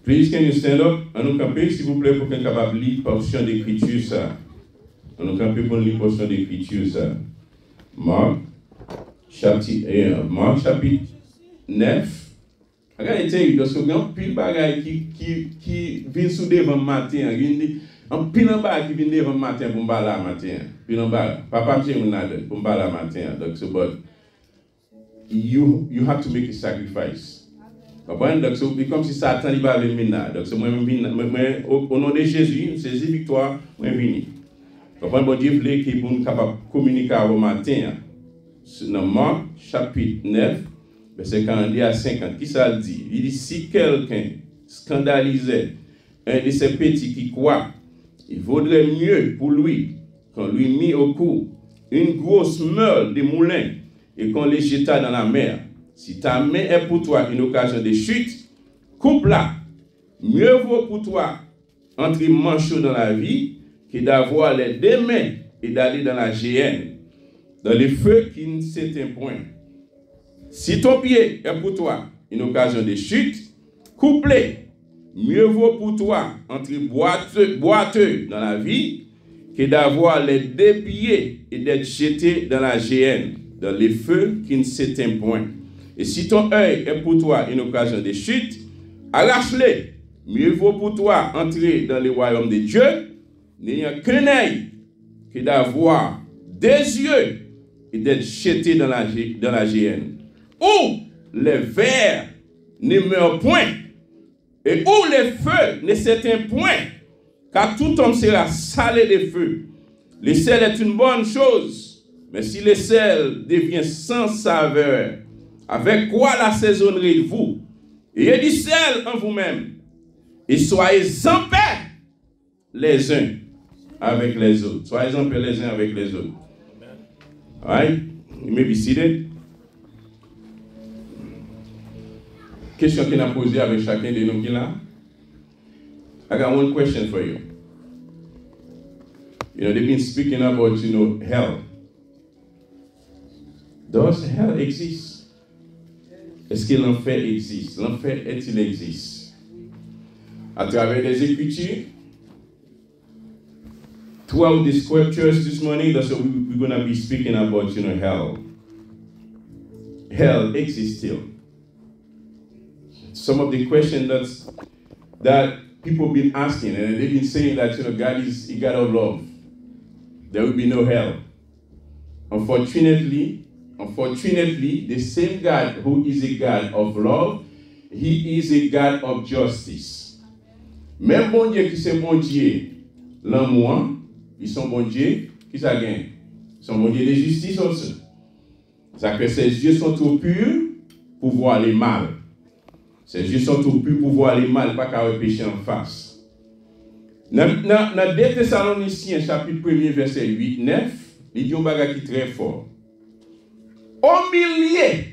Please, can you stand up? En nous camper, s'il vous plaît, pour qu'on soit capable de lire portion d'écriture, ça. En nous camper pour lire portion d'écriture, ça. Marc, chapitre 9. Regardez, parce que il y a pile bagaille qui vient sous devant matin. En pile en bas qui vient devant matin pour me parler matin. Pile en bas. Papa me dit pour me parler matin. Donc, so, but you have to make a sacrifice. Donc, c'est comme si Satan il va venir là. Donc, moi, au nom de Jésus, c'est victoire, moi, venu. Donc, bon Dieu voulait qu'il soit capable de communiquer au matin. Dans Marc, chapitre 9, verset 42 à 50. Qui ça dit? Il dit, si quelqu'un scandalisait un de ces petits qui croient, il vaudrait mieux pour lui qu'on lui mit au cou une grosse meule de moulin et qu'on les jeta dans la mer. Si ta main est pour toi une occasion de chute, coupe-la. Mieux vaut pour toi entrer manchot dans la vie que d'avoir les deux mains et d'aller dans la géhenne, dans le feu qui ne s'éteint point. Si ton pied est pour toi une occasion de chute, coupe-le. Mieux vaut pour toi entrer boiteux dans la vie que d'avoir les deux pieds et d'être jeté dans la géhenne, dans le feu qui ne s'éteint point. Et si ton œil est pour toi une occasion de chute, arrache-le. Mieux vaut pour toi entrer dans le royaume de Dieu, n'ayant qu'un œil, que d'avoir deux yeux et d'être jeté dans la géhenne. Où les vers ne meurent point, et où le feu ne s'éteint point, car tout homme sera salé de feu. Le sel est une bonne chose, mais si le sel devient sans saveur, avec quoi l'assaisonnerez-vous? Ayez du sel en vous-même, et soyez en paix les uns avec les autres. Soyez en paix les uns avec les autres. All right? You may be seated. Question qu'on a posée avec chacun de nous qui est là. I got one question for you. You know, they've been speaking about, hell. Does hell exist? Est-ce que l'enfer existe? L'enfer est-il existe? À travers les Écritures, throughout the scriptures this morning, that's what we're going to be speaking about, hell. Hell exists still. Some of the questions that people have been asking, and they've been saying that, God is a God of love. There will be no hell. Unfortunately, the same God who is a God of love, he is a God of justice. Même bon Dieu qui c'est bon Dieu, l'amour, ils sont bon Dieu, qui ça gagne? Ils sont bon Dieu de justice aussi. Ça que ses yeux sont trop purs pour voir les mal. Ses yeux sont trop purs pour voir les mal, pas qu'à pécher en face. Dans 2 Thessaloniciens, chapitre 1er, verset 8-9, il dit un bagage qui est très fort. Au milieu,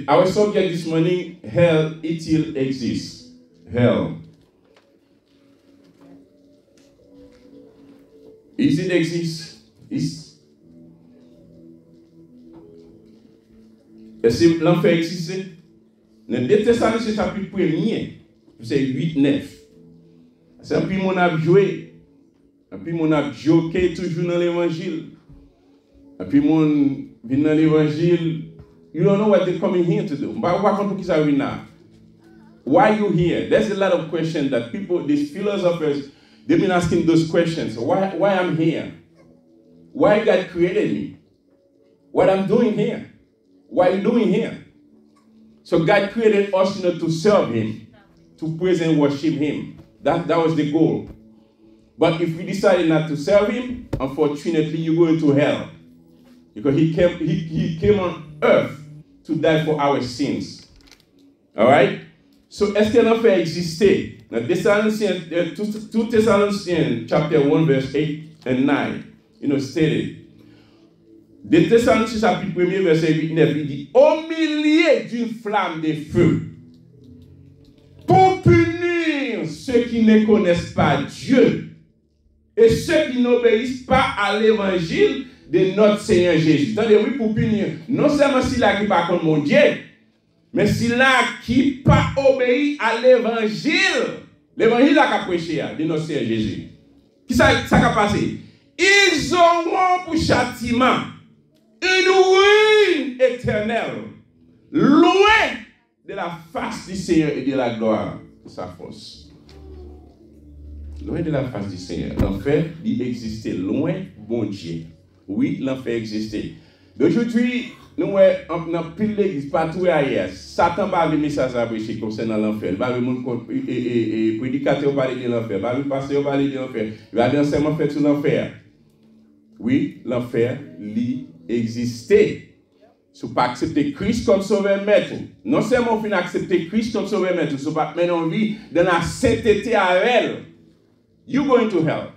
our subject this morning, hell, it still exists. Hell. Is it exist? Est-ce que l'enfer existe? Dans 2 Thessaloniciens, chapitre 1er, verset 8-9. C'est un peu mon a joué. Un peu mon a joké toujours dans l'évangile. Et puis, mon vient dans l'évangile, you don't know what they're coming here to do. Why you here? There's a lot of questions that people, these philosophers, they've been asking those questions. Why I'm here? Why God created me? What I'm doing here? What are you doing here? So God created us, to serve Him, to praise and worship Him. That was the goal. But if we decided not to serve Him, unfortunately, you go into hell. Because he came on earth to die for our sins. All right? So, est-ce que l'enfer existait? Dans 2 Thessaloniciens, chapter 1, verse 8 and 9, stated. 2 Thessaloniciens, chapitre 1, verset 8 9, il dit, au milieu d'une flamme de feu, pour punir ceux qui ne connaissent pas Dieu et ceux qui n'obéissent pas à l'évangile de notre Seigneur Jésus. C'est-à-dire, oui, pour punir, non seulement s'il a qui par contre mon Dieu, Mais si là qui pas obéi à l'évangile, l'évangile a prêché de notre Seigneur Jésus. Qui ça a passé? Ils auront pour châtiment une ruine éternelle, loin de la face du Seigneur et de la gloire de sa force. Loin de la face du Seigneur. L'enfer, il existait loin, bon Dieu. Oui, l'enfer existait. D'aujourd'hui, nous avons pile l'église partout ailleurs. Satan va le message à prêcher concernant l'enfer. Il va le prédicateur parler de l'enfer. Il va le pasteur parler de l'enfer. Il va l'enseignement fait sur l'enfer. Oui, l'enfer, il existait. Si vous ne pas accepter Christ comme sauveur maître, non seulement vous accepter Christ comme sauveur maître, si vous pas mener en vie dans la sainteté à elle, you're going to hell.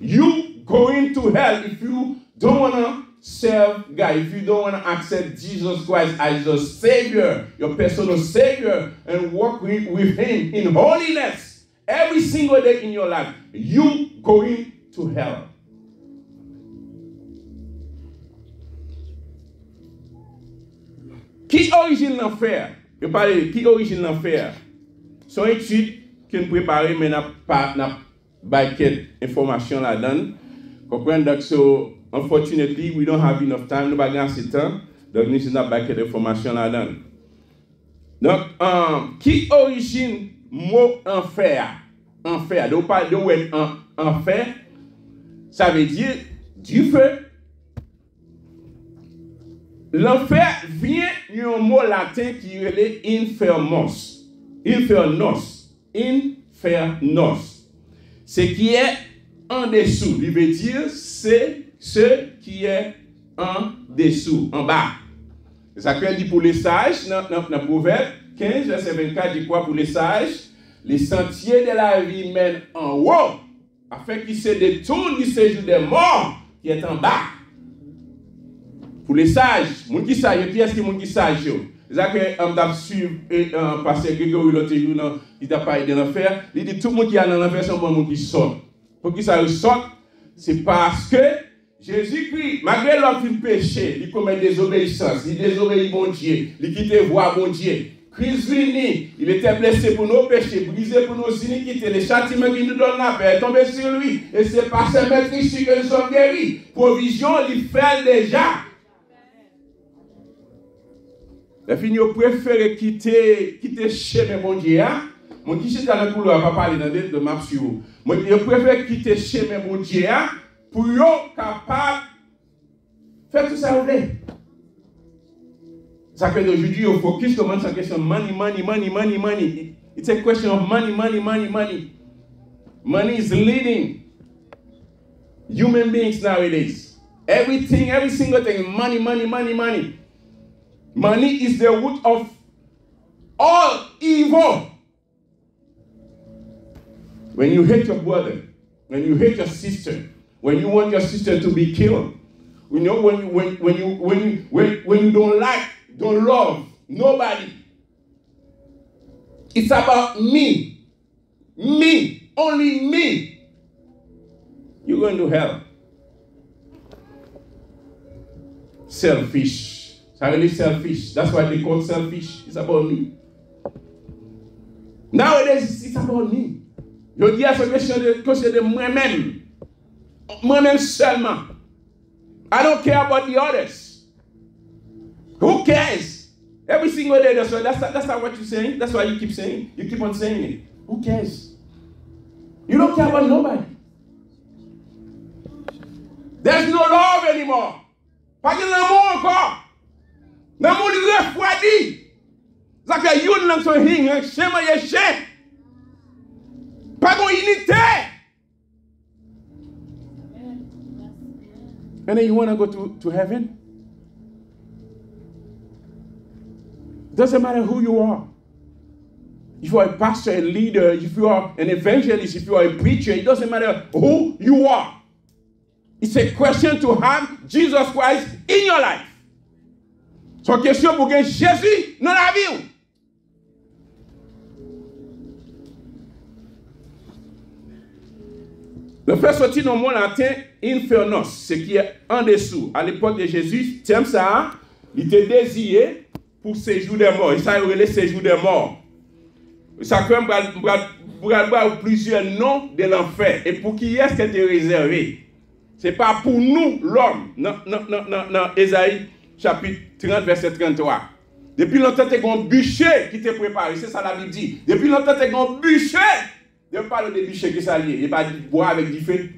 You going to hell if you don't want to serve God, if you don't want to accept Jesus Christ as your Savior, your personal Savior, and walk with Him in holiness every single day in your life, you going to hell. Qui origine l'enfer? Je parle qui origine l'enfer? Son étude qu'on prépare, mais n'a pas information là-dedans. Comprenez donc, so, unfortunately, we don't have enough time. Nous n'avons pas assez de temps. Donc, nous n'avons pas d'informations là-dedans. Donc, qui origine mot enfer? Enfer. Donc, parle de enfer. Ça veut dire du feu. L'enfer vient d'un mot latin qui est infernos. Infernos. Infernos. Ce qui est en dessous. Il veut dire c'est ce qui est en dessous, en bas. C'est ça qu'on dit pour les sages, dans Proverbe 15, verset 24, dit quoi pour les sages? Les sentiers de la vie mènent en haut, afin qu'ils se détournent du séjour des morts qui est en bas. Pour les sages, moun qui sage, qui est-ce qui moun qui sage? C'est ça que on a suivi pasteur Grégory l'autre jour, il a parlé de l'enfer. Il dit tout le monde qui est dans l'enfer, c'est un bon monde qui sort. Pour qui ça sorte, c'est parce que Jésus-Christ, malgré l'homme qui péché, il commet des obéissances, il désobéit bon Dieu, il quitte voie bon Dieu. Christ venu, il était blessé pour nos péchés, brisé pour nos iniquités. Les châtiments qui nous donnent la paix est tombé sur lui. Et c'est par sa maîtrise que nous sommes guéris. Provision, il fait déjà. Les filles ont préféré quitter chez mon Dieu. Mon qui c'est dans le couloir, pas parler de map sur vous. Moi, je préfère quitter chez mon Dieu pour être capable de faire tout ça. Ça fait d'aujourd'hui, on focus sur la question money. It's a question of money. Money is leading human beings nowadays. Everything, every single thing, money. Money is the root of all evil. When you hate your brother, when you hate your sister, when you want your sister to be killed, you know, when you don't love nobody, it's about me, only me. You're going to hell. Selfish. It's really selfish. That's why they call selfish. It's about me. Nowadays, it's about me. Je dis à ce question de moi-même. Moi-même seulement. I don't care about the others. Who cares? Every single day, that's not what you're saying. That's why you keep saying. You keep on saying it. Who cares? You don't care about nobody. There's no love anymore. Pas de l'amour encore. L'amour est refroidi. Ça fait une langue sur un schéma et chien. Pas d'unité. And then you want to go to heaven? Doesn't matter who you are. If you are a pastor, a leader, if you are an evangelist, if you are a preacher, it doesn't matter who you are. It's a question to have Jesus Christ in your life. C'est une question pour que Jésus dans la vie. Le fait sortir dans le mot latin, infernos, ce qui est en dessous. À l'époque de Jésus, terme ça, Il était désiré pour séjour des morts. Et ça, il y aurait le séjour des morts. Ça crée plusieurs noms de l'enfer. Et pour qui est-ce qu'elle est réservé? Ce n'est pas pour nous, l'homme. Non, Ésaïe chapitre 30, verset 33. Depuis longtemps, tu as un bûcher qui t'est préparé. C'est ça la Bible dit. Depuis longtemps, tu as un bûcher. Je parle de bûcher qui s'allie. Il n'y a pas de bois avec du feu.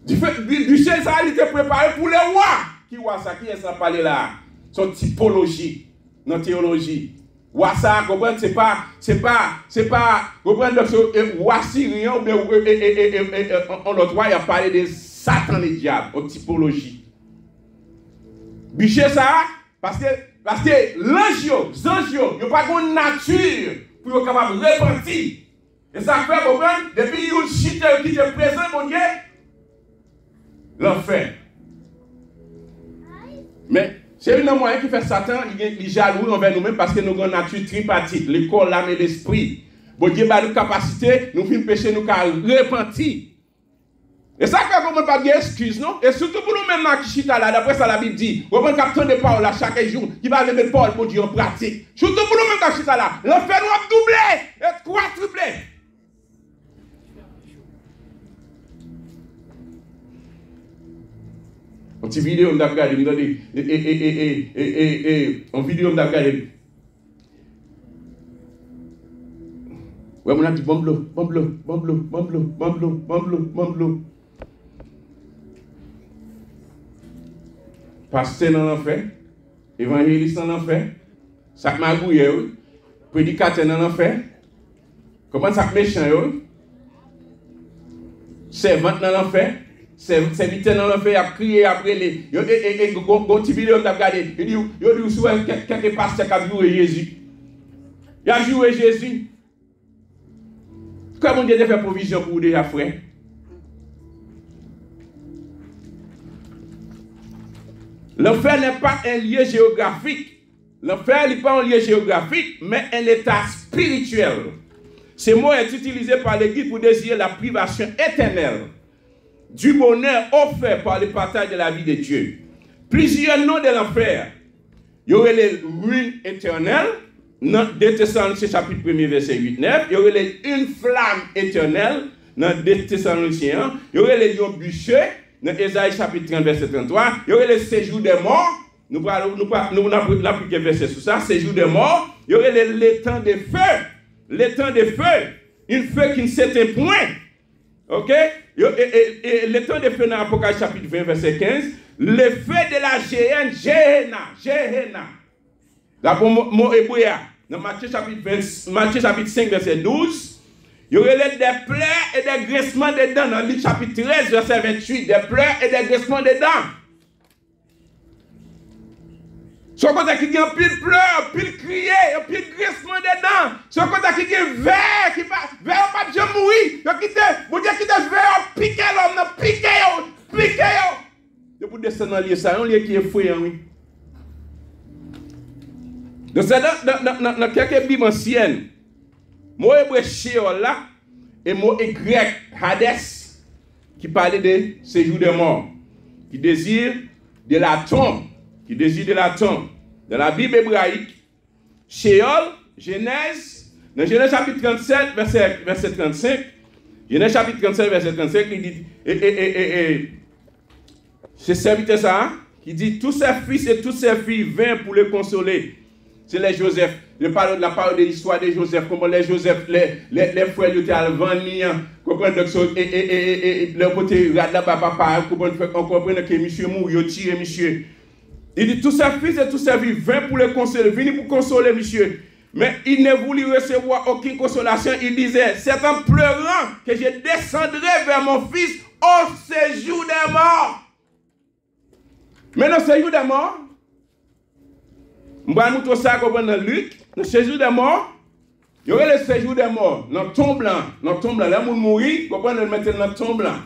Bûcher, ça, il était préparé pour les rois. Qui voit ça? Qui est ça parler là? Son typologie, notre théologie. Roi ça, comprendre, c'est pas, comprendre, roi syrien, ou bien, l'autre roi, il a parlé de Satan et diable, en typologie. Bûcher ça, parce que l'ange, il n'y a pas de nature pour être capable de repentir. Et ça fait comprendre, depuis qu'il chite qui te présente, mon Dieu, l'enfer. Mais c'est un moyen qui fait Satan, il est jaloux envers nous-mêmes parce que nous avons une nature tripartite, le corps, l'âme et l'esprit. Bon Dieu a une capacité, nous faisons péché, nous avons repenti. Et ça fait qu'on ne peut pas dire excuse, non? Et surtout pour nous-mêmes qui chita là, d'après ça la Bible dit, on va capter des paroles là chaque jour, qui va lever Paul pour Dieu en pratique. Surtout pour nous-mêmes qui chita là, l'enfer nous a doublé et quadruplé. Une petite vidéo, on a regardé, en vidéo, on a regardé. Ouais, on a dit bamblo. Pasteur dans l'enfer, évangéliste dans l'enfer, sac magouille, prédicateur dans l'enfer, comment ça méchant, servante dans l'enfer. Serviteur dans l'enfer, il a crié après les. Il a regardé. Il dit souvent quelques pasteurs qui ont joué Jésus. Il a joué Jésus. Comment Dieu a fait provision pour vous déjà, frère? L'enfer n'est pas un lieu géographique. L'enfer n'est pas un lieu géographique, mais un état spirituel. Ce mot est utilisé par l'Église pour désigner la privation éternelle du bonheur offert par le partage de la vie de Dieu. Plusieurs noms de l'enfer. Il y aurait les ruines éternelles, dans 2 Thessaloniciens chapitre 1 verset 8-9. Il y aurait une flamme éternelle, dans 2 Thessaloniciens. Il y aurait les lions bûchés, dans Ésaïe chapitre 30 verset 33. Il y aurait le séjour des morts. Nous avons appliqué verset sur ça, séjour des morts. Il y aurait les temps de feu. Les temps de feu. Une feu qui ne s'éteint point. Ok? Et le temps de feu dans Apocalypse chapitre 20, verset 15, le feu de la géhenne, Gehenna. Là, pour mon hébreu, dans Matthieu chapitre 5, verset 12, il y aurait des pleurs et des graissements des dents. Dans Luc chapitre 13, verset 28, des pleurs et des graissements des dents. Soit quand il y a un pile pleurs, pile crier, un pile graissement des dents. Soit quand il y a un verre qui va, verre pas de mourir. Vous dites qu'il y a un verre, piquez l'homme, piquez. Et pour descendre dans le lieu, ça, un lieu qui est fouillé, oui. Donc c'est dans quelques Bibles anciennes, mot hébreu Sheol là, et mot grec Hades, qui parlait de séjour des morts, qui désire de la tombe. Dans la Bible hébraïque, Sheol, Genèse, dans Genèse chapitre 37, verset 35, Genèse chapitre 37, verset 35, il dit, c'est serviteur ça, qui dit, tous ses fils et toutes ses filles vinrent pour le consoler. C'est les Joseph. Je parle de la parole de l'histoire de Joseph, comment les Joseph, les frères étaient à venir, comprendre et le côté là papa, on comprend que monsieur mou, il tire monsieur. Il dit, tous ses fils et tous ses filles vinrent pour le consoler, venez pour consoler monsieur. Mais il ne voulut recevoir aucune consolation. Il disait, c'est en pleurant que je descendrai vers mon fils au séjour des morts. Mais dans le séjour des morts, nous allons ça dans Luc, le séjour des morts, il y aurait le séjour des morts, dans le tombe blanc, là, où mourir, vous comprenez, le mettre dans le tombe blanc.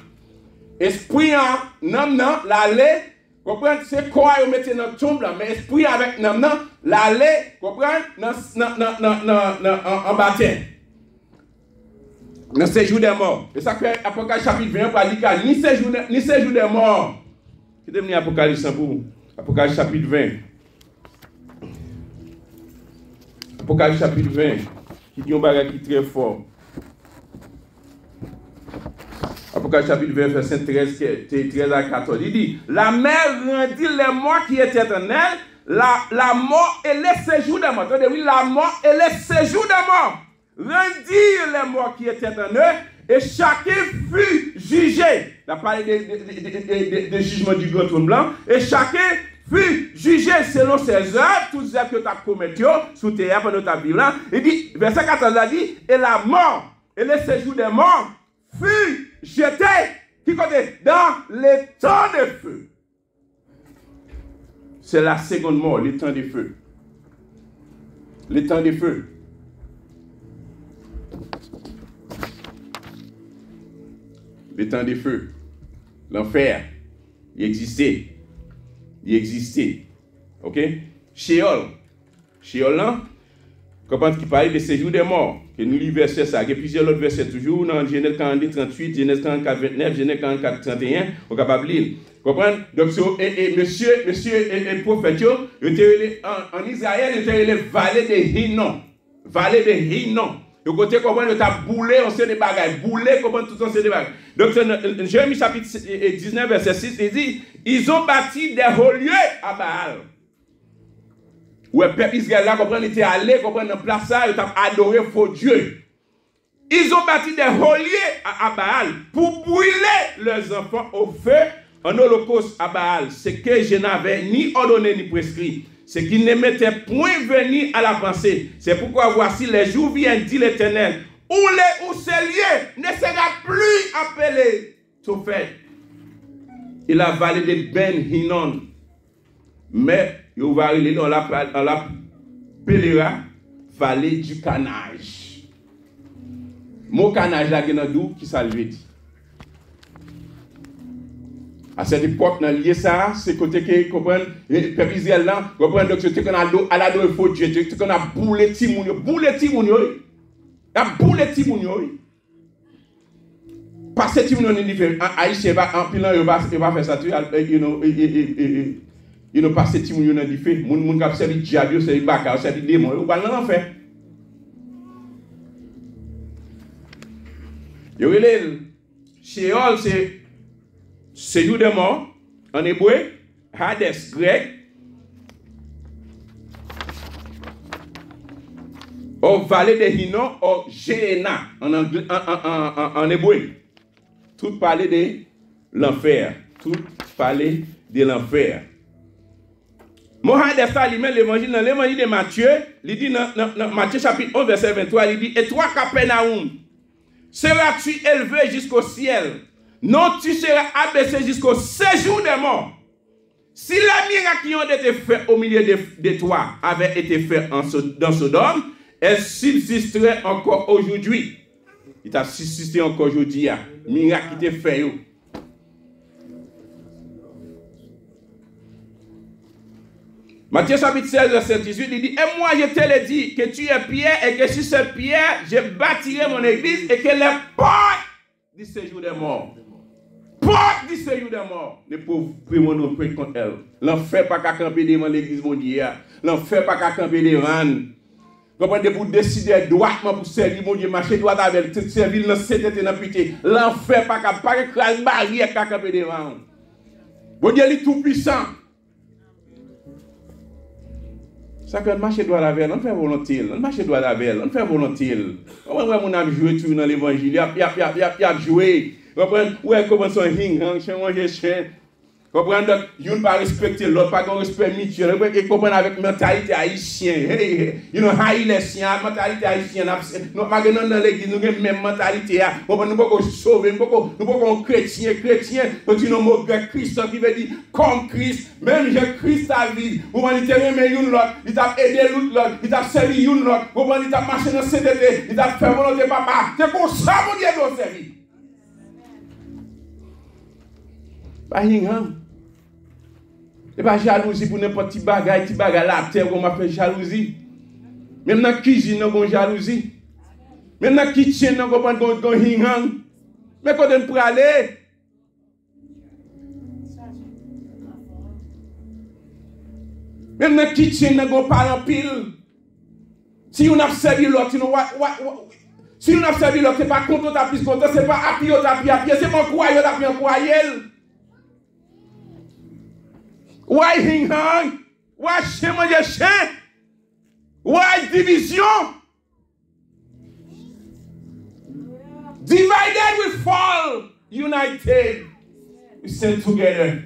Esprit en l'aller, vous comprenez, c'est quoi vous mettez dans le tombe blanc, mais esprit avec l'aller, vous comprenez, en baptême. Dans le séjour des morts. Et ça fait Apocalypse chapitre 20, pas dire ni séjour des morts. Qui est venu Apocalypse pour vous? Apocalypse chapitre 20. Apocalypse chapitre 20. Qui dit un bagage qui est très fort. Apocalypse chapitre 20, verset 13 à 14. Il dit, la mer rendit les morts qui étaient en elle, la mort et les séjours des morts. Attendez, oui, la mort et les séjours des morts. Rendirent les morts qui étaient en eux, et chacun fut jugé. On a parlé de jugement du grand trône blanc, et chacun fut jugé selon ses œuvres, toutes les œuvres que tu as commises sous terre pendant ta vie là. Il dit, verset 14 a dit, et la mort et les séjours des morts fut jeté, qui côté, dans les temps de feu. C'est la seconde mort, les temps de feu. Les temps de feu. Les temps de feu. L'enfer. Il existait. Il existait. Ok? Sheol. Sheol là, comment qui parle de séjour des morts. Que nous lisons verset ça. Il y a plusieurs autres versets toujours dans Genèse 42, 38, Genèse 44, 29, Genèse 44, 31. On est capable de lire. Comprenez? Donc, monsieur et prophète, en Israël, il était les vallées de Hinnom. Vallée de Hinnom. Le côté comment il a boulé, on sait des bagages. Boulé, comment tout on sait des bagages. Donc, Jérémie chapitre 19, verset 6, il dit, ils ont bâti des hauts lieux à Baal. Ouais, peuple Israël là, comprendre, il était allé, comprendre, dans place ça, il a adoré faux Dieu. Ils ont bâti des hauts lieux à Baal pour brûler leurs enfants au feu en holocauste à Baal. C'est que je n'avais ni ordonné ni prescrit. C'est qu'ils ne m'étaient point venus à la pensée. C'est pourquoi voici les jours viennent, dit l'Éternel, où ces lieux ne sera plus appelé Tophet. Il a vallée de Ben Hinnom. Mais on va aller dans la pèlera vallée du canage. Mon canage là, qui ça veut dire. À cette époque, dans lié ça, c'est côté que comprendre, le peuple Israël là, comprendre donc c'est qu'on a à la faux Dieu, c'est qu'on a boulé timounio, il a boulé timounio. Parce que timounio n'est différent. Haïtien va en pilant, il va faire ça, il nous passe timounio n'est différent. Moun qui a servi diable, servi baka, servi démon, il va dans l'enfer. Yo relève Sheol c'est séjour des morts, en hébreu, Hades, grec, au vallée de Hinnom, au Géhéna, en hébreu. Tout parler de l'enfer. Tout parler de l'enfer. Mohamed lui-même, l'évangile de Matthieu, il dit dans Matthieu chapitre 11, verset 23, il dit, et toi, Capernaum, seras-tu élevé jusqu'au ciel? Non, tu seras abaissé jusqu'au séjour des morts. Si les miracles qui ont été faits au milieu de toi avaient été faits dans Sodome, elles subsisteraient encore aujourd'hui. Il t'a subsisté encore aujourd'hui. Miracle qui était fait. Matthieu chapitre 16, verset 18, il dit, et moi je te l'ai dit que tu es Pierre et que sur cette pierre, je bâtirai mon église et que les portes du séjour des morts. Porte du séjour des morts. Les pauvres prennent nos prêts contre elle. L'enfer pas qu'à camper devant l'église mondiale. L'enfer pas qu'à camper devant. Comprenez, pour décider droitement pour servir mon Dieu, marcher droit avec tout servir dans cette état dans pitié. L'enfer pas qu'à pas écraser barrière qu'à camper devant. Mon Dieu est tout puissant. Ça que marcher droit avec elle, on fait volontiers. On marche droit avec elle, on fait volontiers. On va mon âme jouer tout dans l'évangile, il a joué. Comprenez? Ouais, comment son hing, chien, manger chien. Comprenez? Donc, il ne pas respecter l'autre, pas qu'on respecte mutuel. Et comprenez avec mentalité haïtienne. You know, haïtien, mentalité haïtienne. Nous, maintenant, dans l'église, nous avons même mentalité. Nous ne pouvons pas sauver, nous ne pouvons pas chrétien, quand nous avons un Christ qui veut dire, comme Christ, même j'ai Christ à vie. Vous m'avez dit, mais une l'autre, il t'a aidé l'autre, il t'a servi une l'autre. Vous m'avez dit, il t'a marché dans cette été, il t'a fait volonté papa. C'est pour ça, mon Dieu, doit servir. Pas rien. Et pas jalousie pour n'importe quel bagage, la terre, on m'a fait jalousie. Même dans la cuisine, on a jalousie. Même dans la kitchen, on a rien. Mais quand on peut aller, Même dans le kitchen, nous n'avons pas en pile. Si on a servi l'autre, si on a servi l'autre, ce n'est pas contre ta plus contre, ce n'est pas appui au tapis, c'est mon croyant, tapis en croyant. Why hing hang? Why chien manger chien? Why division? Divided we fall, united we stand together.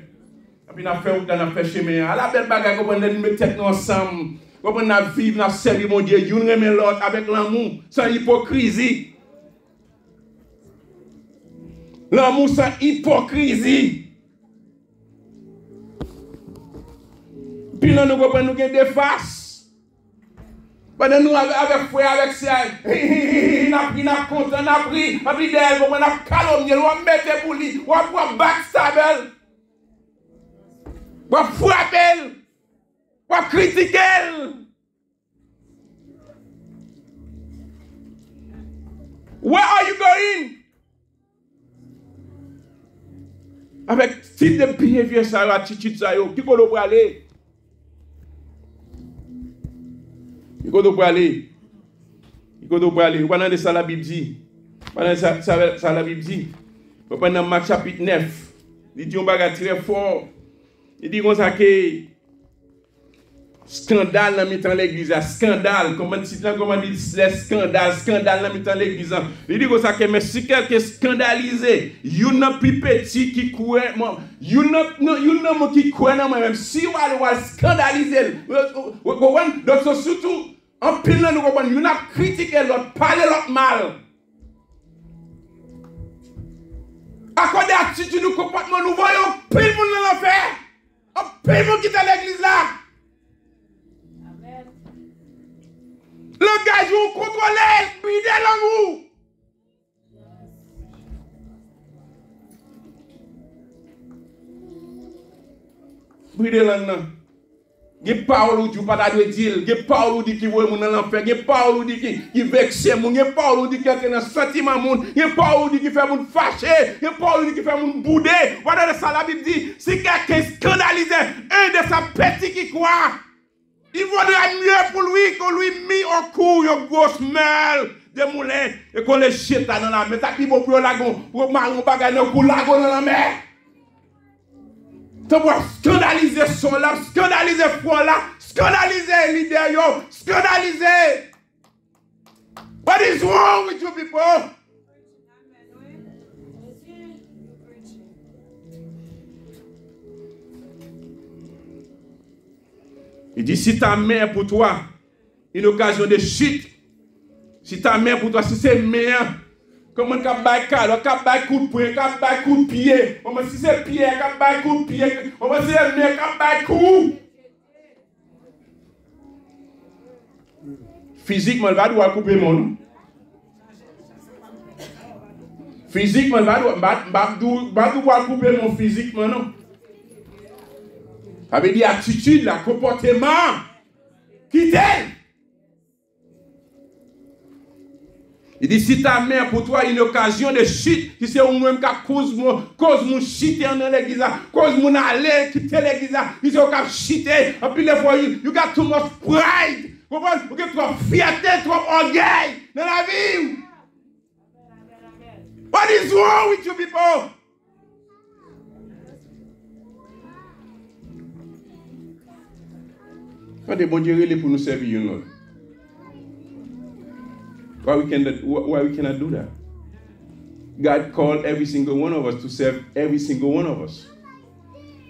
Et puis on a fait chemin. À la belle bagarre, on a mis tête ensemble. On a vivre, on a servi mon Dieu, on remet l'autre avec l'amour, sans hypocrisie. L'amour sans hypocrisie. Puis là, nous comprenons nous des faces. Pendant nous, avec frère, avec sœur, on a content, on a pris d'elle, on a calomnié, on a mis pour lui, on a backstabber, on a frapper, on a critiquer. Where are you going? Avec type de behavior, ça, attitude, ça, qui peut aller? Il faut aller. Il faut aller. Vous prenez ça la Bible dit. Pendant ça la Bible dit. Vous prenez Marc chapitre 9. Il dit un bagage très fort. Il dit comme ça que scandale dans mitan l'église, scandale, comment dit les scandale dans mitan l'église. Il dit comme ça que mais si quelqu'un scandalisé, you n'a plus petit qui croit, you n'a qui croit dans moi-même. Si on va scandaliser, donc c'est surtout en pile nous comprendre, you n'a critiqué l'autre, parler l'autre mal. À cause d'attitude nous comportement nous voyons pile monde dans l'enfer. En pile monde qui est à l'église là. Le gars, vous contrôlez, bridez l'amour. Bridez l'amour. Il y a Paul qui pas de dire, il y a Paul qui voit mon dans l'enfer, il y a Paul qui vexe mon, il y a Paul qui est dans sentiment mon, il y a Paul qui fait mon fâché, il y a Paul qui fait mon boudé. Voilà ça la Bible dit, si quelqu'un scandalise un de sa petits qui croit, il vaudrait mieux pour lui qu'on lui mis au cou une grosse mêle de moulin et qu'on les jette dans la mer. Ça qui va pour le lagon, pour marron bagage pour le lagon dans la mer. Tu vas scandaliser son là, scandaliser foi là, scandaliser leader yo, scandaliser. What is wrong with you people? Il dit, si ta main pour toi, une occasion de chute, si ta main pour toi, si c'est main, comment tu as baillé calme, tu as baillé coup de poing, tu as baillé coup de pied, si c'est pied, tu as baillé coup de pied, si c'est main, tu as baillé coup. Physiquement, il va devoir couper mon nom. Physiquement, il va devoir couper mon physiquement, non. Ça veut dire attitude, là, comportement. Quittez. Il dit si ta mère pour toi une occasion de chute, si c'est au même cas cause mon chute dans l'église, cause mon aller quitter l'église, il c'est au cas chuter. Et puis les fois, you got too much pride. Vous avez trop fierté, trop orgueil dans la vie. What is wrong with you people? Quand des bons dieux pour nous servir une autre. Why we cannot do that? God called every single one of us to serve every single one of us.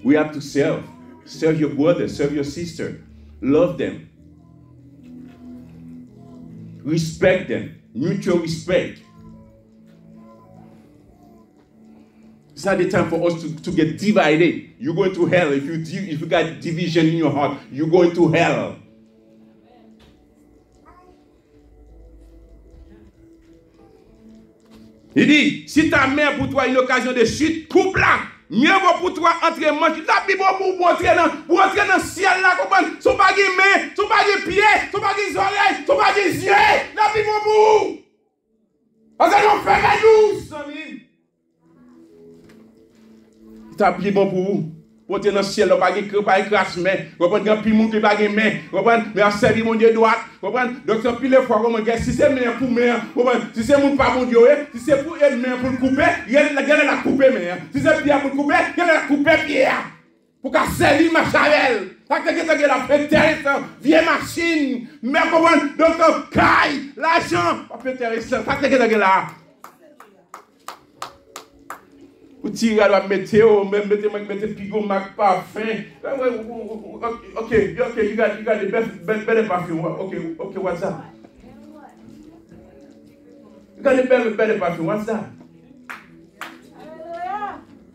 We have to serve. Serve your brother, serve your sister. Love them. Respect them. Mutual respect. It's not the time for us to get divided. You're going to hell. If you got division in your heart, you're going to hell. Il dit, si ta mère pour toi une occasion de chute, coupe-la. Mieux vaut pour toi entrer manche. La Bible pour entrer dans le ciel là, comprendre. Son pas de main, son pas de pied, son pas de oreilles, son pas de yeux. La Bible pour. Parce que nous faisons douce, amis. C'est bon pour vous. Pour te dans le ciel, pas de crasse mais, comprendre puis monde qui pas de main, comprendre mais à servir mon Dieu droite, comprendre donc ça pile fois comment si c'est main pour main, comprendre si c'est mon pas mon Dieu, si c'est pour elle main pour le couper, il y a la couper main, si c'est pierre pour le couper, il y a la couper pierre. Pour qu'à servir ma chavel. Ça que tu la fait intéressant, vieille machine, mais comprendre donc caille, l'argent, pas intéressant, ça que tu là. Ou tirer à la météo, même mettre pigot, marque parfum. Ok, you got the better perfume. Okay, what's that? You got the better perfume. What's that?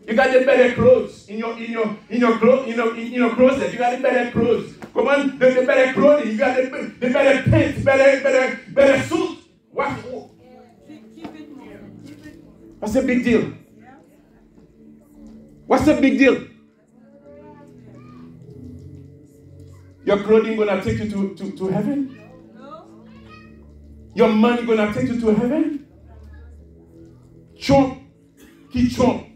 You got the better clothes in your clothes. You got the better clothes. Come on, the better clothing. You got the better pants, better suit. What's the big deal? What's the big deal? Your clothing gonna take you to heaven? No. Your money gonna take you to heaven? Chomp, he chomp.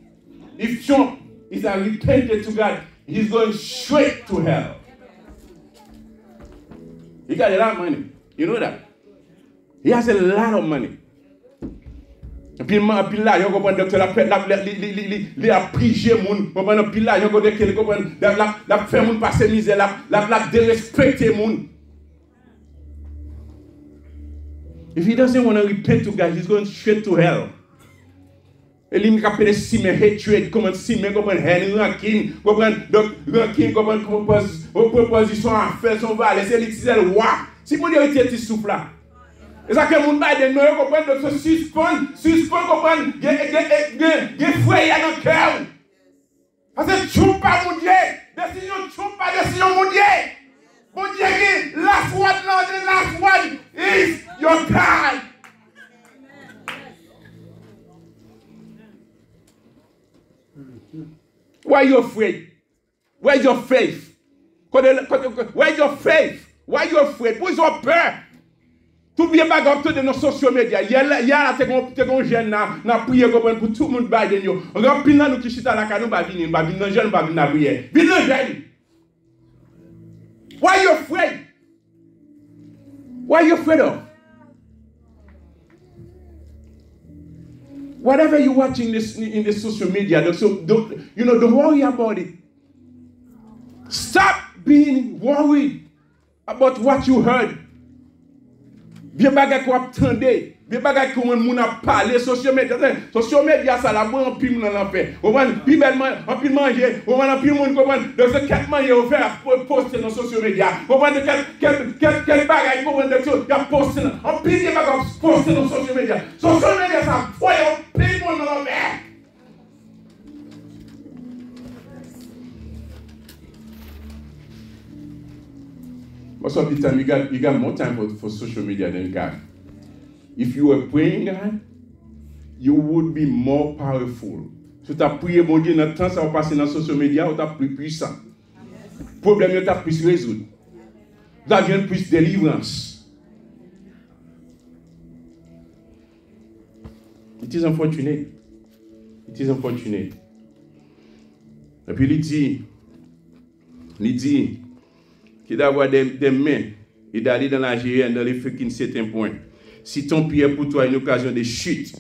If Chomp is repented to God, he's going straight to hell. He got a lot of money. You know that? He has a lot of money. Puis là, yo comprend docteur la prier moun, comprend puis là yo comprend la faire moun passer misère, la dérespecter moun. If he doesn't want to repent to God, he's going straight to hell. Et lui qui appelle Simon hatred, comment Simon comprend Henry Rankin, comprend donc Rankin comprend proposition à faire son valet, c'est l'utiliser le roi. Si mon Dieu était petit souffle là. Et ça que mon Biden nous comprendre donc suspend comprendre des frères dans le cœur. Parce que choupe pas mon Dieu, décision choupe pas décision mon Dieu. Mon Dieu qui last one is your time. Why are you afraid? Where's your faith? Where's your faith? Why are you afraid? Where's your peur? Tout bien bagarre de nos sociaux médias. Il y a là t'es jeune na prier pour tout le monde Biden yo. On va pile nous qui chita la canou ba venir jeune ba venir prier. Venir jeune. Why are you afraid? What are you afraid of? Whatever you're watching in the social media, don't worry about it. Stop being worried about what you heard. Bien bagay ko attendez, bien bagay ko moun a parlé social media ça la bon en pile dans l'enfer. On va pile en pile manger, on va en pile monde comprendre. Donc c'est quatre manger au faire poster dans social media. On va de quel bagay comprendre de ya poster en pile bagay poster dans social media. Social media ça voyons pile monde dans l'enfer. Most of the time, you got more time for social media than God. If you were praying God, you would be more powerful. Si tu as prié mon Dieu, dans le temps, ça va passer dans social media, tu as plus puissant. Le problème, tu as plus résoudre. Tu as plus délivrance. It is unfortunate. It is unfortunate. Et puis, il dit, qu'il d'avoir des mains et d'aller dans la GN dans les feux qui ne certains point. Si ton pied est pour toi une occasion de chute,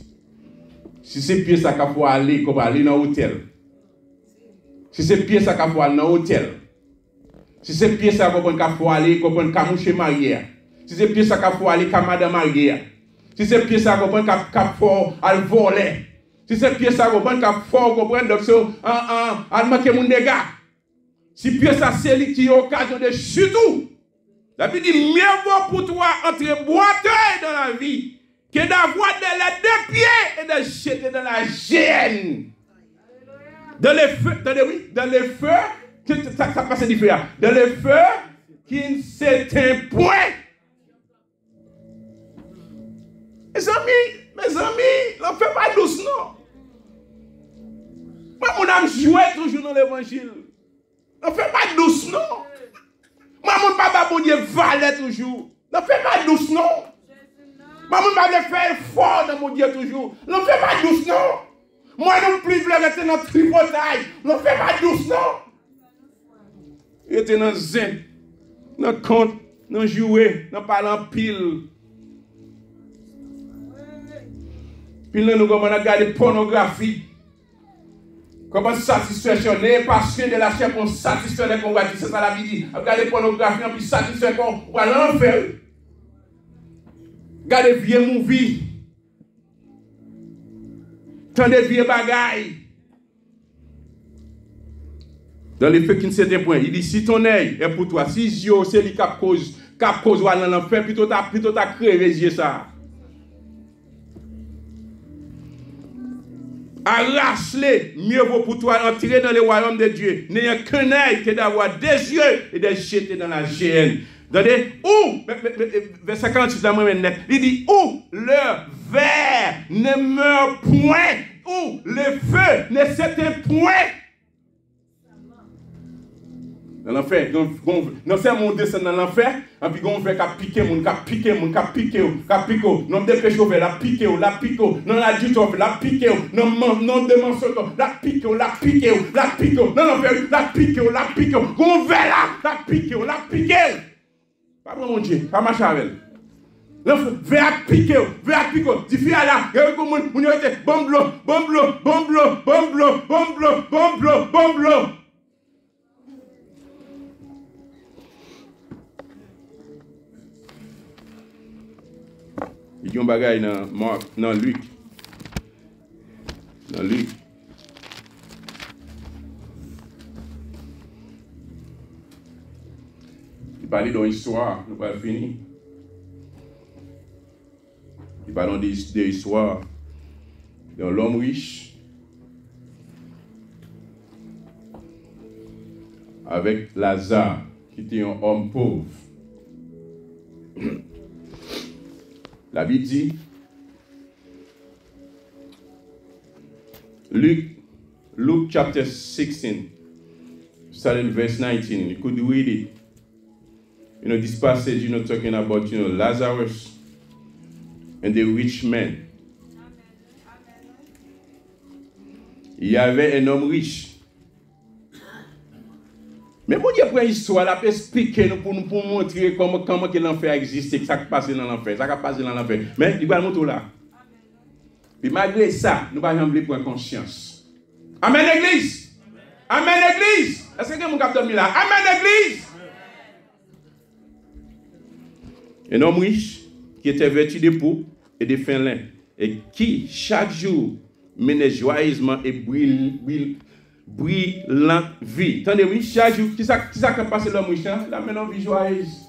si c'est pied ça qu'il faut aller, comme aller dans l'hôtel. Si c'est pied ça qu'il faut aller dans l'hôtel. Si c'est pied ça qu'il faut aller, comme camoucher marié. Si c'est pied ça qu'il faut aller, comme madame mariée. Si c'est pied ça qu'il faut aller voler. Si c'est pied ça qu'il faut comprendre donc c'est en manquer mon dégât. Si pièce ça c'est lui qui a occasion de chute. La Bible dit mieux vaut pour toi entrer boiteux dans la vie que d'avoir les deux pieds et de jeter dans la gêne. Dans les feux, ça passe différent. Dans les feux qui ne s'éteignent point. Mes amis, ne fais pas douce non. Moi, mon âme joue toujours dans l'évangile. Ne fais pas douce, non. Moi, mon papa, mon Dieu, valait toujours. Ne fais pas douce, non. Moi, mon papa, fait fort dans mon Dieu toujours. Ne fais pas douce, non. Moi, non plus, je vais rester dans le tripotail. Ne fais pas douce, non. Il était dans zinc, dans compte, dans jouet, dans parlant pile. Puis là, nous commençons à regarder pornographie. Comment satisfaction, les passions de la chair pour satisfaire les convoitises. C'est ça la vie dit. Regardez pornographie, puis satisfaire qu'on va l'enfer. Regardez vieux movies. Tant de vieux bagailles. Dans les faits qui ne s'étaient point, il dit si ton œil est pour toi, si yeux c'est lui cap cause ou dans l'enfer, plutôt t'as créé les yeux ça. Arrache-les, mieux vaut pour toi entrer dans le royaume de Dieu. N'ayant qu'un œil que d'avoir des yeux et de jeter dans la géhenne. Verset 46, il dit, où le ver ne meurt point, où le feu ne s'éteint point. Dans l'enfer, non c'est mon descend dans l'enfer, et puis on fait qu'à piquer, non dépêche au la piquer, non la dite la piquer, non de mensonge, la piquer, non l'enfer, la piquer, on fait la piquer. Pas mon Dieu, pas ma charelle. Vers piquer, dis fille là, et on était bomblo. Il y a un bagage dans Luc. Dans Luc. Il parlait dans l'histoire, nous pas fini. Il parle de l'histoire de l'homme riche avec Lazare, qui était un homme pauvre. La Bible dit, Luke chapter 16, starting verse 19, you could read it. You know, this passage, you know, talking about, you know, Lazarus and the rich man. Il y avait un homme riche. Mais bon Dieu prend l'histoire, la peut expliquer pour nous montrer comment que l'enfer existe, que ça passe dans l'enfer, ça passe dans l'enfer. Mais il va le montrer là. Puis malgré ça, nous ne pouvons pas prendre conscience. Amen l'église. Amen l'église. Est-ce que mon cap dormi là? Amen l'église. Un homme riche qui était vêtu de peau et de fin lin et qui chaque jour menait joyeusement et brillant vie. Attendez, oui, chaque jour, qui ça passe l'homme riche, la maintenant vie joyeuse.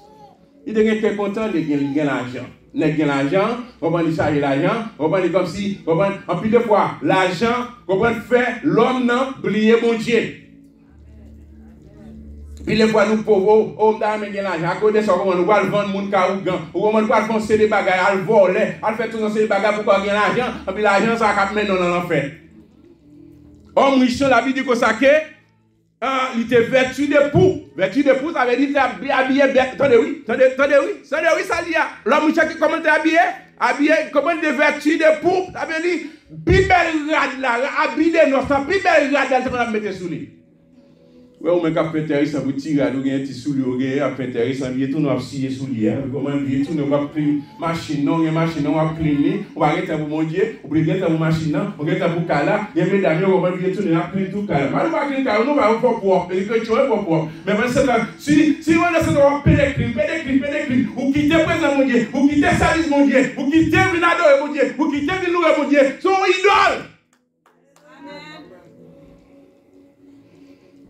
Il est content de gagner l'argent. Il gagne l'argent, on va charger l'argent, on va comme si, en plus de fois, l'argent, on va faire l'homme oublier mon Dieu. Puis les fois nous pauvres, on a gagné l'argent, à cause de ça, on va vendre mon caougan, on va foncer des bagages, à le voler, à faire tout ces bagages pour gagner l'argent, et puis l'argent, ça va mettre dans l'enfer. Homme riche, la vie dit que ça, il était vêtu de poux. Vêtu de poux, ça veut dire qu'il était habillé. Attendez, oui, ça dit. L'homme riche, comment tu es habillé, comment tu es vêtu de poux, ça veut dire, plus belle rade là, habillé de nos sangs, plus belle rade là, c'est qu'on a mis sous lui. Ouais, on met qu'à faire intéressant pour tirer, nous gagnons un petit soulier, on gagne à faire intéressant, il y a tout, nous avons scié soulier, comment il y a tout, nous avons pris machine, non, on va cleaner, on va arrêter pour mon Dieu, on va arrêter pour machine, on va arrêter pour Kala, il y a mes amis, on va tout, nous avons cleaner tout Kala. Mais on va cleaner Kala, on va faire propre, et que tu vas faire propre. Mais si on essaie de faire pédé, ou quitter présent mon Dieu, ou quitter service mon Dieu, ou quitter Vinado mon Dieu, ou quitter Vinoué mon Dieu, son idole.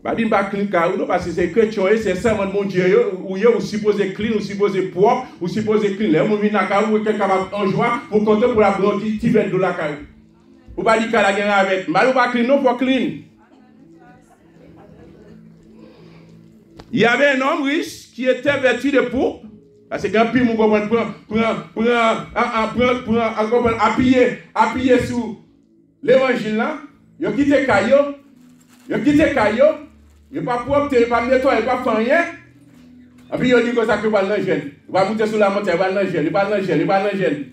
Pas dire pas clean car non parce que c'est chrétien c'est seulement mon Dieu ou vous supposé clean ou supposé propre ou supposé clean là on vient na car ou quelqu'un capable en joie pour compter pour la blanche qui vient de la car ou pas dire la gagne avec mal ou pas clean non pour clean. Il y avait un homme riche qui était vêtu de pourpre parce que quand puis mon comprendre prend appuyer sur l'évangile là il quitté caillou il n'est pas propre, il n'est pas nettoyé, il n'est pas fait rien. Et puis il dit que ça ne va pas l'angène. Il va monter sur la montagne, il va l'angène, il va l'angène.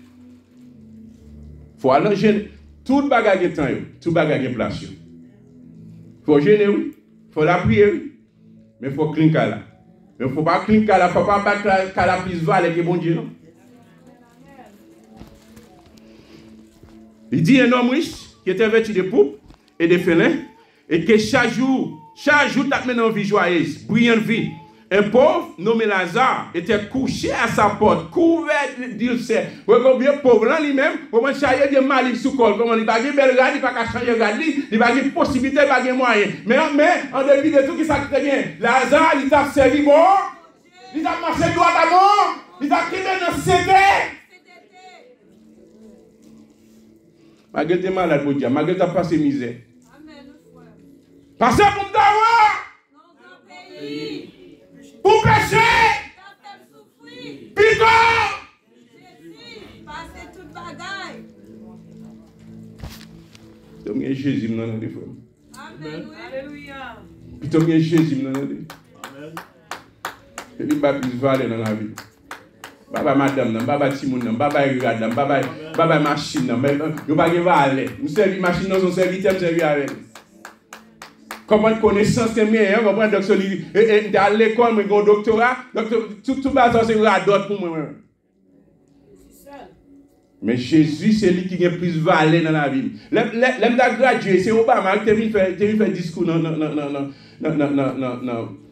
Il faut aller l'angène. Tout bagage est temps, tout bagage est place. Il faut gêner, oui. Il faut la prier, oui. Mais il faut clinquer là. Mais il ne faut pas clinquer là, il ne faut pas battre la plus valeur que bon Dieu, non? Il dit un homme riche qui était vêtu de pourpre et de félins et que chaque jour, t'as mené une vie joyeuse, brillante vie. Un pauvre nommé Lazare était couché à sa porte, couvert d'ulcères. Vous voyez combien pauvre là lui-même, comment changer des malices sous col, comment il va pas belle rade, il va pas changer rade, il va pas possibilité, il va pas moyen. Mais en dépit de tout qui ça très bien, Lazare il t'a servi bon, il t'a marché droit à mort, il t'a crié dans CD. Malgré tes malades, mon Dieu, malgré ta passé misère. Passez pour me d'avoir. Pour pécher. Pito. Passez toute bagaille. Donc, il y a Jésus dans les frères. Amen. Alléluia. Puis, il y a Jésus dans les frères. Amen. Et il va plus valer dans la vie. Baba madame, baba Timoun, baba Rigad, baba machine, yo pas valer. Nous servi machine dans son serviteur, servi avec. Comment connaissance c'est meilleur, comment docteur et dans l'école mais un doctorat, tout bas c'est radot pour moi. Mais Jésus c'est lui qui a plus valeur dans la vie. L'aime da gradué, c'est Obama qui vient faire discours non.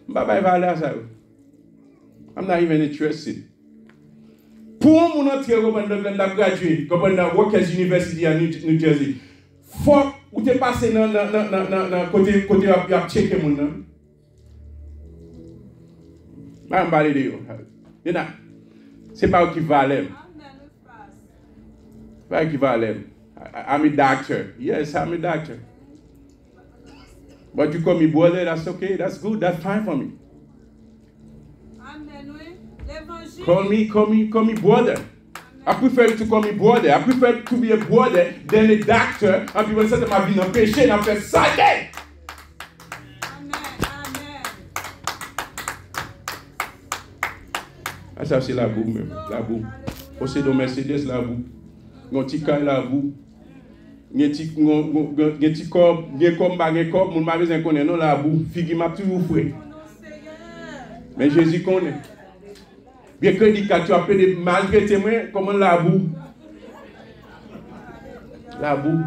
Baba valeur ça. I'm not even interested. Pour mon entrer au gradué, comme dans Rutgers University à New Jersey, faut ou te passer dans côté à checker mon nom. Je vais parler de vous. C'est pas qui valait. Pas qui valait. I'm a doctor. Yes, I'm a doctor. But you call me brother, that's okay. That's good. That's fine for me. Call me brother. I prefer to call me brother. I prefer to be a brother than a doctor. And people say that I've been a patient and I've Sunday. Amen. Ça c'est la boue même. La boue. Posséder un Mercedes la boue. Un petit car la boue. Un petit corps, un corps, mon mari ne connaît non la boue. Figue m'a toujours fouet. Mais Jésus connaît. Bien que dit que tu as fait des malgré tes mains, comment la boue? La boue.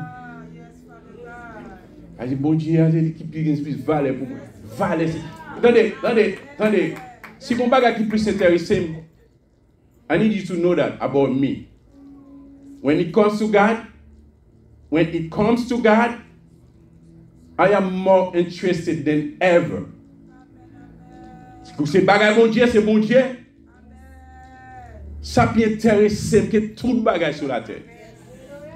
Elle dit, bon Dieu, elle qui plus valeur pour moi. Valeur. Attendez. Si mon bagage qui plus intéressé, I need you to know that about me. When it comes to God, I am more interested than ever. C'est bagage bon Dieu, c'est bon Dieu. Ça peut intéresser que tout le bagage sur la terre.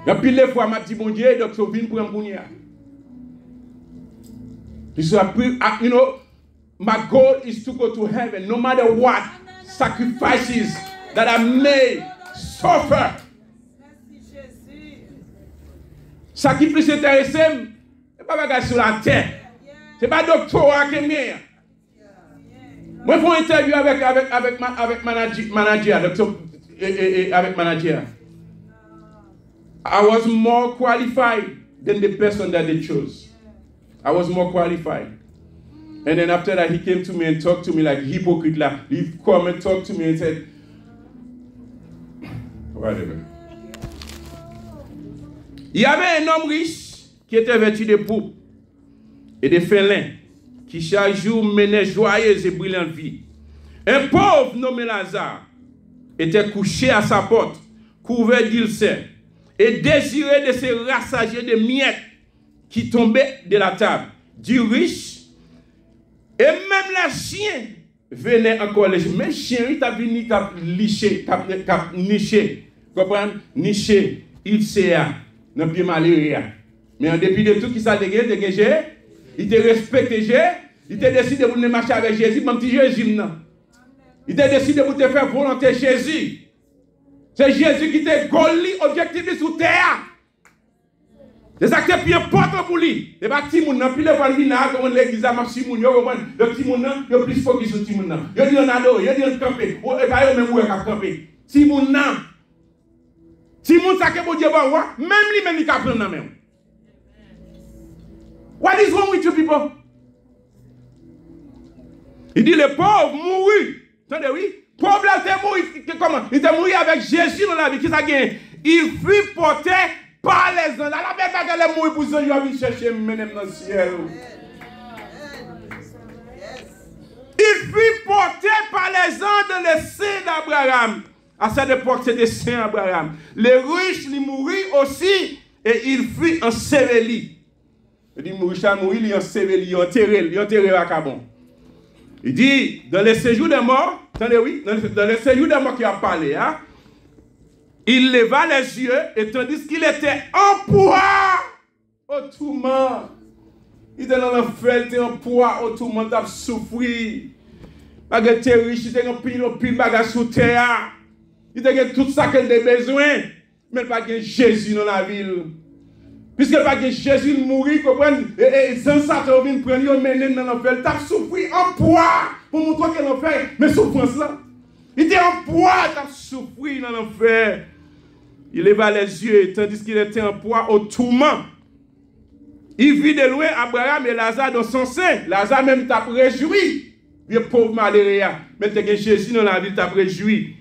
Et puis les fois, m'a dit bon Dieu, donc je viens pour un bounia. You know, my goal is to go to heaven, no matter what sacrifices that I may suffer. Ça qui plus intéressé, c'est pas bagage sur la terre. C'est pas doctorat que mien. Moi, je fais une interview avec manager, avec manager. I was more qualified than the person that they chose. I was more qualified. And then after that, he came to me and talked to me like hypocrite. Like, he come and talked to me and said, whatever. Il y avait un homme riche qui était vêtu de pourpre et de félins, qui chaque jour menait joyeuse et brillante vie. Un pauvre nommé Lazare était couché à sa porte, couvert d'ulcères, et désirait de se rassager des miettes qui tombaient de la table du riche. Et même les chiens venaient encore les chiens. Même chien, il t'a venu licher, nicher. Comprenez? Nicher, ulcère, dans le pied malaria. Mais en dépit de tout qui ça dégagé, il te respecte, il te décide de marcher avec Jésus, même petit Jésus. Il te décide de te faire volonté Jésus. C'est Jésus qui te goli objectif sur terre. Les acteurs plus importants pour lui. Les petits moun nan, puis les fois vina comme l'église a marché moun yo comprendre. Le petit moun nan, yo plus focus sur petit moun nan. Yo dit on adore, yo dit on camper. Ou et pas yo même ou ka camper. Petit moun nan. Petit moun ça que bon Dieu ba wa, même lui même il ka prendre nan même. What is wrong with you people? Il dit les pauvres mourent. Attendez, oui. Pauvre là, c'est mort. Comment? Il était mort avec Jésus dans la vie. Qui ça gagne? Il fut porté par les anges. La même bagarre, les mourir pour ça, il a vu chercher même dans le ciel. Il fut porté par les anges dans le sein d'Abraham. À cette époque, c'était Saint Abraham. Les riches, ils moururent aussi et il fut enseveli. Il dit, Mourish a mouru, il est enseveli, il est enterré à Cabon. Il dit, dans le séjour des morts, attendez, oui, dans le séjour des morts qu'il a parlé, hein, il leva les yeux et tandis qu'il était en poids au tourment. Il était dans l'enfer, il était en poids au tourment, il a souffert. Malgré qu'il était riche, il était en pile bagage sous terre. Il était tout ça qu'il a besoin, mais il n'y a pas de Jésus dans la ville. Puisque pas que Jésus mourit, comprenez, et sans ça, tu viens prendre, il mène dans l'enfer, il a souffert en poids pour montrer que l'enfer, mais souffrance là. Il était en poids, il a souffert dans l'enfer. Il leva les yeux, tandis qu'il était en poids au tourment. Il vit de loin Abraham et Lazare dans son sein. Lazare même t'a réjoui. Vieux pauvre malheureux, mais t'es que Jésus dans la ville t'a réjoui.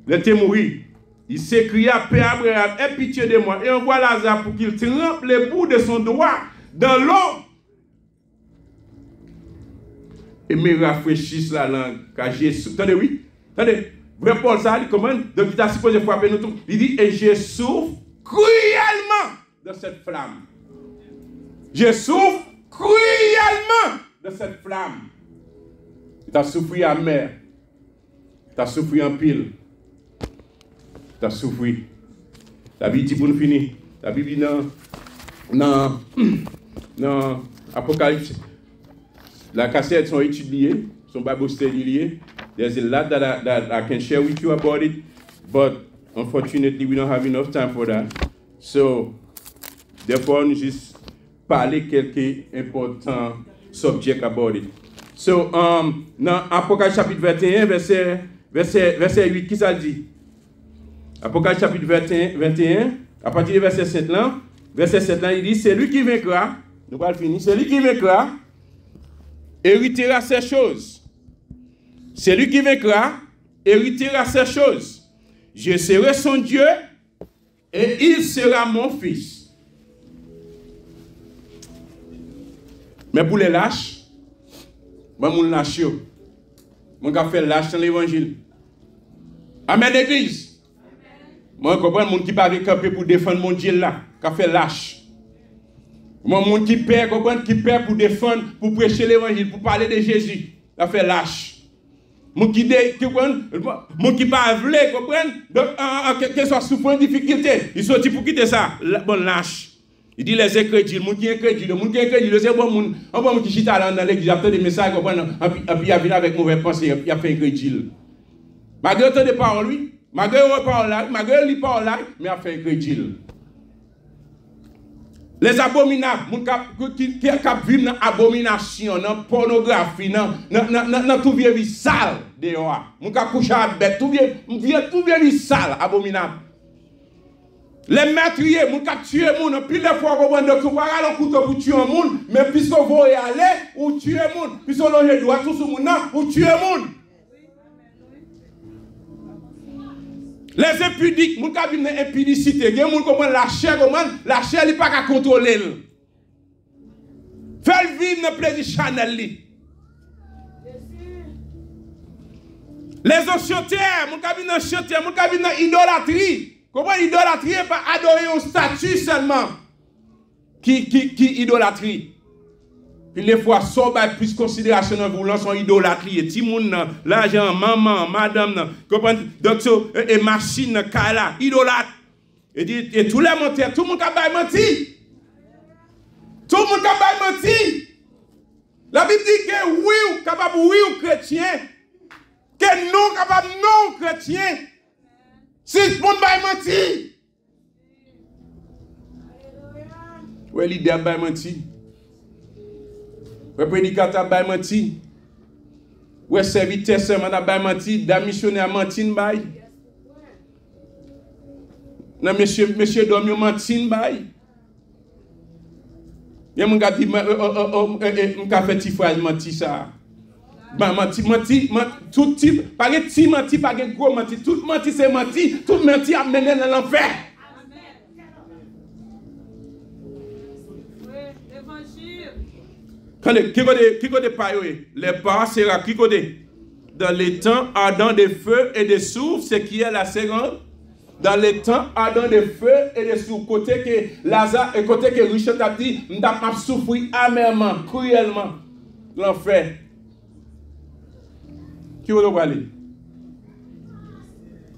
Il était mort. Il s'écria, Père Abraham, aie pitié de moi et envoie Lazare pour qu'il trempe les bouts de son doigt dans l'eau. Et me rafraîchisse la langue, car Jésus. Attendez, oui. Attendez. Vrai Paul, ça, il commande. Donc, il a supposé frapper nous tous. Il dit, et je souffre cruellement de cette flamme. Je souffre cruellement de cette flamme. Tu as souffert amer. Tu as souffert en pile. Tu as souffert. La Bible dit pour nous finir. La Bible dit dans Apocalypse. La cassette sont étudiées, sont Bible study liées. There's a lot that I can share with you about it, but unfortunately we don't have enough time for that. So, therefore, nous juste parler quelques importants subjects about it. So, dans Apocalypse chapitre 21, verset 8, qui ça dit? Apocalypse chapitre 21, à partir du verset 7 là, il dit, c'est lui qui vaincra, nous allons finir, c'est lui qui vaincra, héritera ces choses. C'est lui qui vaincra, héritera ces choses. Je serai son Dieu et il sera mon fils. Mais pour les lâches, moi, je lâche. Je vais lâche dans l'évangile. Amen, l'église. Moi, je comprends les gens qui ne peuvent pas camper pour défendre mon Dieu là, qui fait lâche. Moi, les gens qui perd, qui perd pour défendre, pour prêcher l'évangile, pour parler de Jésus, qui fait lâche. Mon qui pas voulu comprendre donc que soit souffrance difficulté il sorti pour quitter ça bon lâche il dit les incrédules mon qui incrédule c'est bon qui chita dans l'église attend des messages comprendre et puis il vient avec mauvaise pensée il a fait incrédule malgré tant de paroles lui malgré parole là malgré les paroles là mais il a fait incrédule. Les abominables, qui vivent dans l'abomination, dans la pornographie, dans tout vieux sale dehors. Mon qui couche à bête, tout vieux sale, abominable. Les meurtriers, mon qui tuer les gens, puis les fois qu'on va aller en couteau pour tuer un monde, mais puisque vous voulez aller, ou tuer les gens, puisque vous avez le droit tout ce monde, ou tuer les gens. Les impudiques, moun ka vivent dans l'impudicité, gen moun comprend la chair il pas qu'à contrôler. Fait vivre dans plaisir charnel li. Les ociotaires, moun ka vivent dans chantier, moun ka vivent dans idolâtrie. Comment idolâtrie n'est pas adorer un statut seulement qui idolâtrie. Puis les fois, ça va plus considération dans vous, son idolâtrie. Et Timoun, l'argent, maman, madame, docteur, et machine, kala, idolâtre. Et tous les menteurs, tout le monde a menti. Tout le monde a menti. La Bible dit que oui, capable oui ou chrétien, que non, capable non chrétien. Si le monde a menti. Oui, l'idée a menti. Le prédicateur a menti. Le serviteur a menti. Le missionnaire a menti. Monsieur Domio a menti. Il y a un gars qui a fait une phrase menti ça. Ben, menti, tout type, pas de petit menti, pas de gros menti, tout menti c'est menti, tout menti a mené dans l'enfer. Qui côté pas les pas c'est là qui côté dans les temps ardents de feu et de soufre, c'est qui est la seconde. Dans les temps ardents de feu et de soufre, côté que Lazare et côté que Richard a dit, m'd'a souffrir amèrement, cruellement l'enfer. Qui va aller?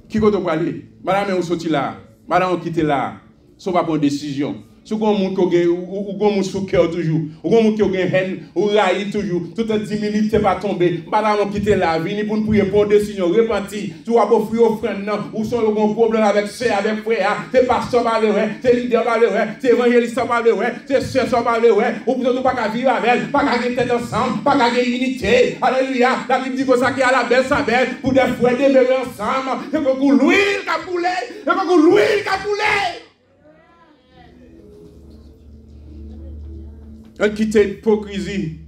Qui va aller? Madame, on sorti là. Madame, on quitte là. Ça va prendre une décision. Si vous avez un monde sous cœur toujours, ou un monde qui a une haine, ou raille toujours, tout en 10 minutes, c'est pas tombé. Madame, on quitte là. Venez pour nous prier pour une décision. Repentir. Tu vas offrir offrande, ou sont un problème avec soeur, avec frère, c'est pasteur malheureux, c'est leader malheureux, c'est évangéliste malheureux, c'est soeur malheureux, ou vous n'avez pas qu'à vivre avec elle, pas qu'à être ensemble, pas qu'à être unité. Alléluia. La Bible dit que ça qui est à la belle sa belle, pour des frères demeurer ensemble, et que vous l'huile qui a coulé, et que vous l'huile qui a coulé. On quitte l'hypocrisie,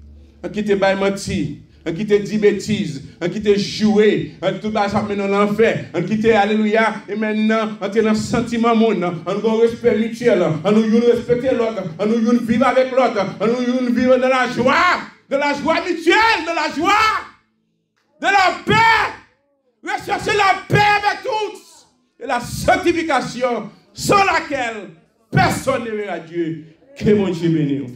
on quitte menti, on quitte dire bêtises, on quitte jouer, on tout ça ça mène dans l'enfer, on quitte alléluia, et maintenant on est dans le sentiment monde, on a un respect mutuel, on nous respecter l'autre, on nous vivre avec l'autre, on nous vivre dans la joie mutuelle, de la joie, de la paix, rechercher la paix avec tous, et la sanctification sans laquelle personne ne verra Dieu. Que mon Dieu bénisse.